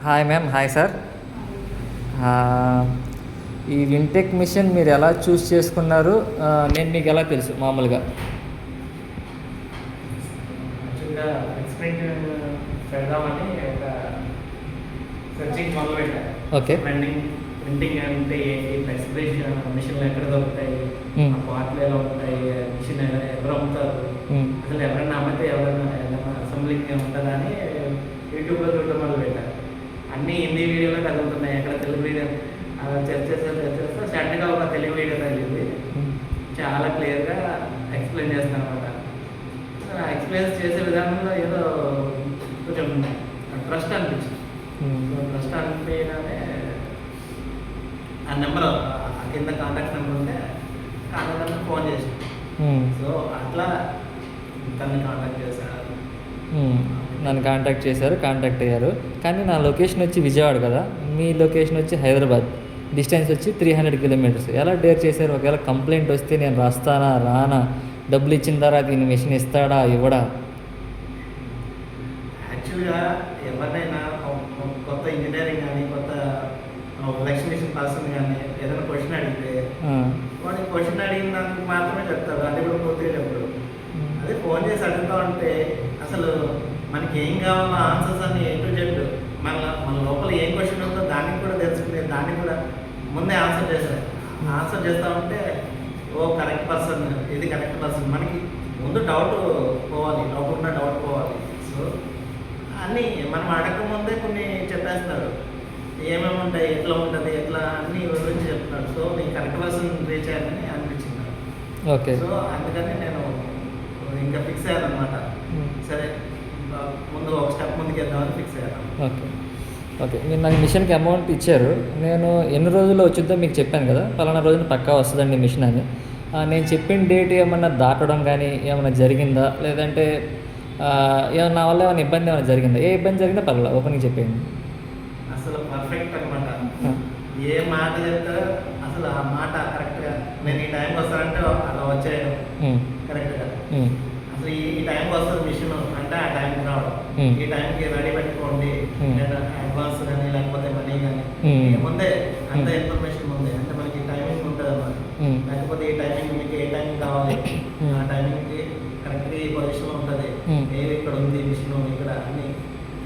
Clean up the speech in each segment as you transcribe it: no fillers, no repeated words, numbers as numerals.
Hi ma'am. Hi sir. ఈ వింటెక్ machine మీరు ఎలా చూస్ చేసుకున్నారు? నేను మీకు ఎలా తెలుసు మామూలుగా? యాక్చువల్గా ఎక్స్పెరిమెంట్ పెడదామని ఒక సెర్చింగ్ మొదలుపెట్టాను. ఓకే. ప్రింటింగ్ అంటే ఏంటి, ఎక్స్ప్రెషన్ మిషన్లు ఎక్కడ దొరుకుతాయి, ఆ పార్ట్లు ఎలా ఉంటాయి, మిషన్ ఎవరు అమ్ముతారు, అసలు ఎవరైనా అమ్మితే ఎవరైనా ఏదైనా అసెంబ్లింగ్ ఉంటుందా అని యూట్యూబ్లో చూడడం మొదలుపెట్టాను. అన్నీ హిందీ వీడియోలో కదులుతున్నాయి, ఎక్కడ తెలుగు వీడియో చేస్తే సడన్గా ఒక తెలుగు వీడియో తగిలింది. చాలా క్లియర్గా ఎక్స్ప్లెయిన్ చేస్తాను అనమాట. ఎక్స్ప్లెయిన్ చేసే విధానంలో ఏదో కొంచెం ట్రస్ట్ అనిపించింది. ట్రస్ట్ అనిపించగానే ఆ నెంబర్ కింద కాంటాక్ట్ నెంబర్ ఉంటే కాంటాక్ట్ నెంబర్ ఫోన్ చేసి సో అట్లా తనని కాంటాక్ట్ చేశారు. నన్ను కాంటాక్ట్ చేశారు, కాంటాక్ట్ అయ్యారు. కానీ నా లొకేషన్ వచ్చి విజయవాడ కదా, మీ లొకేషన్ వచ్చి హైదరాబాద్. డిస్టెన్స్ వచ్చి 300 కిలోమీటర్స్. ఎలా డేర్ చేశారు? ఒకవేళ కంప్లైంట్ వస్తే నేను రాస్తానా రానా, డబ్బులు ఇచ్చిన తర్వాత దీన్ని మిషన్ ఇస్తాడా ఇవ్వడా? యాక్చువల్గా ఎవరినైనా కొత్త ఇంజనీరింగ్ కానీ కొత్త ఎలక్ట్రీషియన్ పర్సన్ కానీ ఏదైనా క్వశ్చన్ అడిగితే వాడికి క్వశ్చన్ అడిగిన దానికి మాత్రమే చెప్తారు, అది కూడా పూర్తిగా చెప్పరు. అదే ఫోన్ చేసి అడుగుతా ఉంటే అసలు మనకి ఏం కావాలో ఆన్సర్స్ అన్ని ఏంటో చెప్పు, మన లోపల ఏం క్వశ్చన్ ఉందో దానికి కూడా తెలుసుకునే, దానికి కూడా ముందే ఆన్సర్ చేస్తారు. ఆన్సర్ చేస్తూ ఉంటే ఓ కరెక్ట్ పర్సన్, ఇది కరెక్ట్ పర్సన్, మనకి ముందు డౌట్ పోవాలి, డౌట్ ఉన్న డౌట్ పోవాలి. సో అన్నీ మనం అడగకముందే కొన్ని చెప్పేస్తున్నారు, ఏమేమి ఉంటాయి, ఎట్లా ఉంటుంది, ఎట్లా అన్నీ వివరించి చెప్తున్నాడు. సో నేను కరెక్ట్ పర్సన్ రీచ్ అయ్యానని అనిపించింది. ఓకే. సో అందుకని నేను ఇంకా ఫిక్స్ అయ్యాను అనమాట. సరే ముందు ఒక స్టెప్ ముందుకు వెళ్దామని ఫిక్స్ అయ్యాను. ఓకే. ఓకే. మీరు నాకు మిషన్కి అమౌంట్ ఇచ్చారు. నేను ఎన్ని రోజుల్లో వచ్చిద్దో మీకు చెప్పాను కదా, పలానా రోజున పక్కా వస్తుందండి మిషన్ అని. నేను చెప్పిన డేట్ ఏమన్నా దాటడం కానీ ఏమైనా జరిగిందా, లేదంటే ఏమన్నా నా వల్ల ఏమైనా ఇబ్బంది ఏమైనా జరిగిందా? ఏ ఇబ్బంది జరిగిందా పర్వాలేదు, ఓపెన్గా చెప్పేయండి. అసలు పర్ఫెక్ట్ అనమాట. ఏ మాట చెప్తారో అసలు ఆ మాట కరెక్ట్గా, నేను ఈ టైంకి వస్తానంటే అలా వచ్చేయడం కరెక్ట్గా. అసలు ఈ టైంకి వస్తుంది మిషన్ అంటే ఆ టైంకి రావడం, ఈ టైంకి రెడీ పెట్టుకోండి, లేదా అడ్వాన్స్ కానీ లేకపోతే మనీ కానీ ముందే అంత ఇన్ఫర్మేషన్ ముందే, అంటే మనకి టైమింగ్ ఉంటుంది అన్నమాట. లేకపోతే ఈ టైమింగ్ మీకు ఏ టైమింగ్ కావాలి, ఆ టైమింగ్కి కరెక్ట్గా ఈ పొజిషన్లో ఉంటుంది, ఏది ఇక్కడ ఉంది మిషన్ ఇక్కడ అన్ని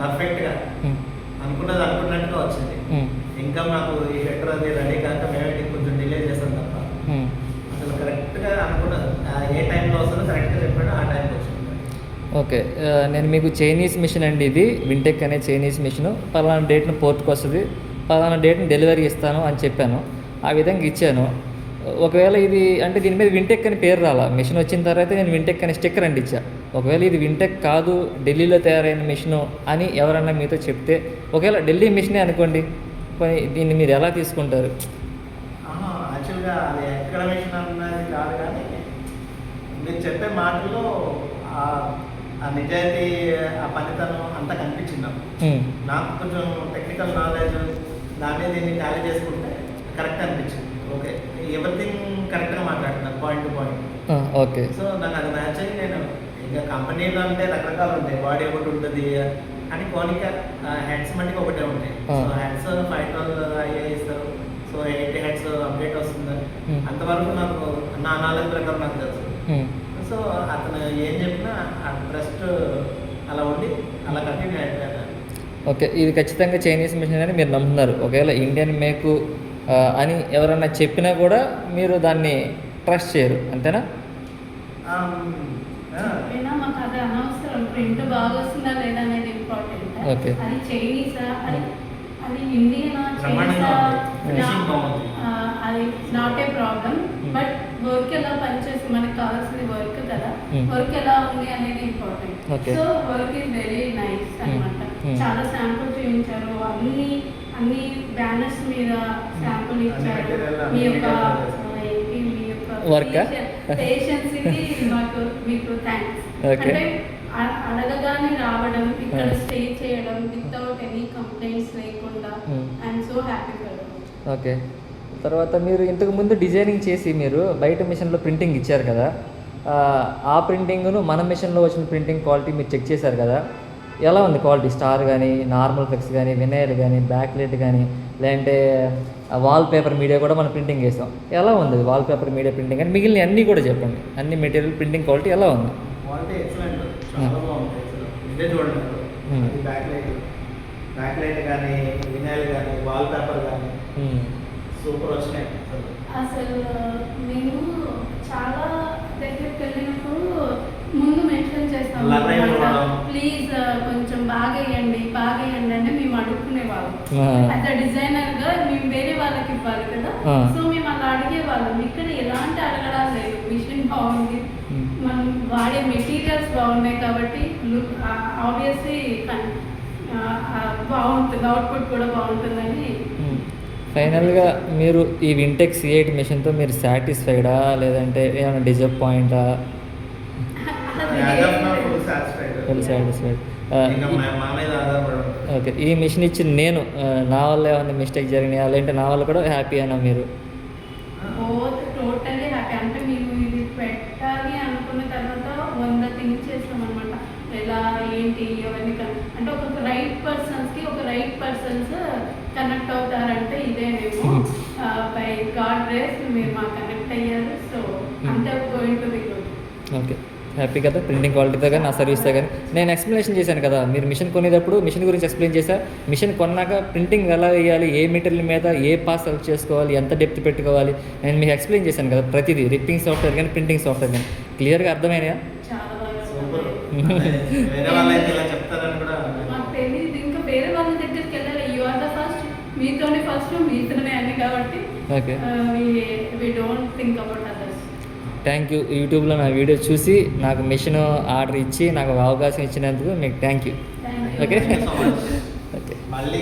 పర్ఫెక్ట్గా అనుకున్నది అనుకున్నట్టుగా వచ్చింది. ఇంకా మాకు ఈ హెటర్ అది రెడీ కాక మేమే కొంచెం డిలే చేస్తాం తప్ప అసలు కరెక్ట్గా అనుకున్నది ఏ టైంలో వస్తుందో కరెక్ట్గా చెప్పాడు, ఆ టైంకి వచ్చింది. ఓకే. నేను మీకు చైనీస్ మిషన్ అండి, ఇది వింటెక్ అనే చైనీస్ మిషన్. పలానా డేట్ను పోర్ట్కి వస్తుంది, పలానా డేట్ని డెలివరీ ఇస్తాను అని చెప్పాను. ఆ విధంగా ఇచ్చాను. ఒకవేళ ఇది అంటే దీని మీద వింటెక్ అని పేరు రాలా, మిషన్ వచ్చిన తర్వాత నేను వింటెక్ అనే స్టిక్కర్ అంటించా. ఒకవేళ ఇది వింటెక్ కాదు, ఢిల్లీలో తయారైన మిషను అని ఎవరన్నా మీతో చెప్తే, ఒకవేళ ఢిల్లీ మిషనే అనుకోండి, దీన్ని మీరు ఎలా తీసుకుంటారు? యాక్చువల్గా అది ఎక్కడ మిషన్ అన్నది కాదు, కానీ మీరు చెప్పే మాటల్లో ఆ నిజాయితీ, ఆ పనితనం అంతా కనిపించింది నాకు. కొంచెం టెక్నికల్ నాలెడ్జ్ దాన్ని దీన్ని టాలీ చేసుకుంటే కరెక్ట్ అనిపించింది. ఓకే, ఎవ్రీథింగ్ కరెక్ట్గా మాట్లాడుతున్నారు, point to point. Okay. So నాకు అది మ్యాచ్ అయ్యి నేను ఇంకా కంపెనీలో అంటే రకరకాలు ఉంటాయి, బాడీ ఒకటి ఉంటుంది అని కోనిక హెడ్స్ మట్టికి ఒకటే ఉంటాయి. సో హెడ్స్ 512 అయ్యే ఇస్తారు, సో 80 హెడ్స్ అప్డేట్ వస్తుంది. అంతవరకు నాకు నా నాలెడ్జ్ ప్రకారం నాకు తెలుసు. సో అతను ఏం చెప్పినా ఆ ట్రస్ట్ అలా ఉండి అలా కంటిన్యూ అయిపోయాను. ఓకే. ఇది ఖచ్చితంగా చైనీస్ మిషన్ అని మీరు నమ్ముతున్నారు. ఒకవేళ ఇండియన్ మేకు అని ఎవరన్నా చెప్పినా కూడా మీరు దాన్ని ట్రస్ట్ చేయరు, అంతేనా? మాకు అది అనవసరం, ప్రింట్ బాగా వస్తుందా లేదా అనేది ఇంపార్టెంట్. ఓకే. అది చైనీసా, అది ఇండియనా, చైనీసా, అది not a problem. But work ఎలా పనిచేసి మనకు కావాల్సింది వర్క్ కదా, వర్క్ ఎలా ఉంది అనేది important. So work is very nice అనమాట. చాలా శాంపుల్ చూపించారు, అన్ని బ్యానర్స్ మీద శాంపుల్ ఇచ్చారు. మీ యొక్క వర్క్ పేషెన్స్ మీకు థ్యాంక్స్. అంటే అడగగానే రావడం, ఇక్కడ స్టే చేయడం వితౌట్ ఎనీ కంప్లైంట్స్ లేకుండా, I'm so happy for you. Okay. తర్వాత మీరు ఇంతకుముందు డిజైనింగ్ చేసి మీరు బయట మిషన్లో ప్రింటింగ్ ఇచ్చారు కదా, ఆ ప్రింటింగ్ను మన మిషన్లో వచ్చిన ప్రింటింగ్ క్వాలిటీ మీరు చెక్ చేశారు కదా, ఎలా ఉంది క్వాలిటీ? స్టార్ కానీ, నార్మల్ ఫ్లెక్స్ కానీ, వినైల్ కానీ, బ్యాక్ లైట్ కానీ, లేదంటే వాల్ పేపర్ మీడియా కూడా మనం ప్రింటింగ్ చేసాం. ఎలా ఉంది వాల్ పేపర్ మీడియా ప్రింటింగ్ కానీ మిగిలిన అన్నీ కూడా చెప్పండి. అన్ని మెటీరియల్ ప్రింటింగ్ క్వాలిటీ ఎలా ఉంది? క్వాలిటీ ఎక్సలెంట్, చాలా బాగుంది. ఇదే చూడండి, అది బ్యాక్ లైట్ కానీ, వినైల్ కానీ, వాల్ పేపర్ కానీ సూపర్ వచ్చినాయి. అసలు మేము చాలా దగ్గరికి వెళ్ళినప్పుడు ముందు మెన్షన్ చేస్తాం, ప్లీజ్ కొంచెం బాగా వేయండి అంటే మేము అడుక్కునేవాళ్ళం. యాజ్ అ డిజైనర్గా మేము వేరే వాళ్ళకి ఇవ్వాలి కదా, సో మేము అలా అడిగేవాళ్ళం. ఇక్కడ ఎలాంటి అడగడాలు లేదు, మిషన్ బాగుంది, మనం వాడే మెటీరియల్స్ బాగున్నాయి కాబట్టి లుక్ ఆబ్వియస్లీ బాగుంటుంది, అవుట్పుట్ కూడా బాగుంటుందని. ఫైనల్గా మీరు ఈ వింటెక్ C8 మిషన్తో మీరు సాటిస్ఫైడా లేదంటే ఏమైనా డిసప్పాయింటా? Full satisfied. ఓకే, ఈ మిషన్ ఇచ్చిన నేను నా వల్ల ఏమైనా మిస్టేక్ జరిగినాయా లేదంటే నా వల్ల కూడా హ్యాపీ అయినా మీరు? Totally happy. అంటే మేము ఇది పెట్టాలి అనుకున్న తర్వాత 100 థింగ్స్ చేస్తామన్నమాట. ఎలా ఏంటి అవన్నీ అంటే ఒక రైట్ పర్సన్స్కి ఒక రైట్ పర్సన్స్ కనెక్ట్ అవుతారంటే ఇదేనేమో. బై గాడ్ గ్రేస్ మీరు మాకు కనెక్ట్ అయ్యారు. సో అంతే going to be good. Okay, happy కదా ప్రింటింగ్ క్వాలిటీతో కానీ నా సర్వీస్తో కానీ. నేను ఎక్స్ప్లెనేషన్ చేశాను కదా, మీరు మిషన్ కొనేటప్పుడు మిషన్ గురించి ఎక్స్ప్లెయిన్ చేశా. మిషన్ కొన్నాక ప్రింటింగ్ ఎలా వేయాలి, ఏ మెటీరియల్ మీద ఏ పాస్ సెలెక్ట్ చేసుకోవాలి, ఎంత డెప్త్ పెట్టుకోవాలి, నేను మీకు ఎక్స్ప్లెయిన్ చేశాను కదా ప్రతిదీ. రిప్పింగ్ సాఫ్ట్వేర్ కానీ ప్రింటింగ్ సాఫ్ట్వేర్ కానీ క్లియర్గా అర్థమైనాయా? చాలా బాగా చెప్తారని మాకు తెలియదు, ఇంకా వేరే వాళ్ళ దగ్గరికి వెళ్ళాలి. యు ఆర్ ద ఫస్ట్, మీతోనే ఫస్ట్, మీతోనే అన్ని కాబట్టి okay, we don't think about others. Thank you. యూట్యూబ్లో నా వీడియో చూసి నాకు మిషన్ ఆర్డర్ ఇచ్చి నాకు అవకాశం ఇచ్చినందుకు మీకు థ్యాంక్ యూ. ఓకే మళ్ళీ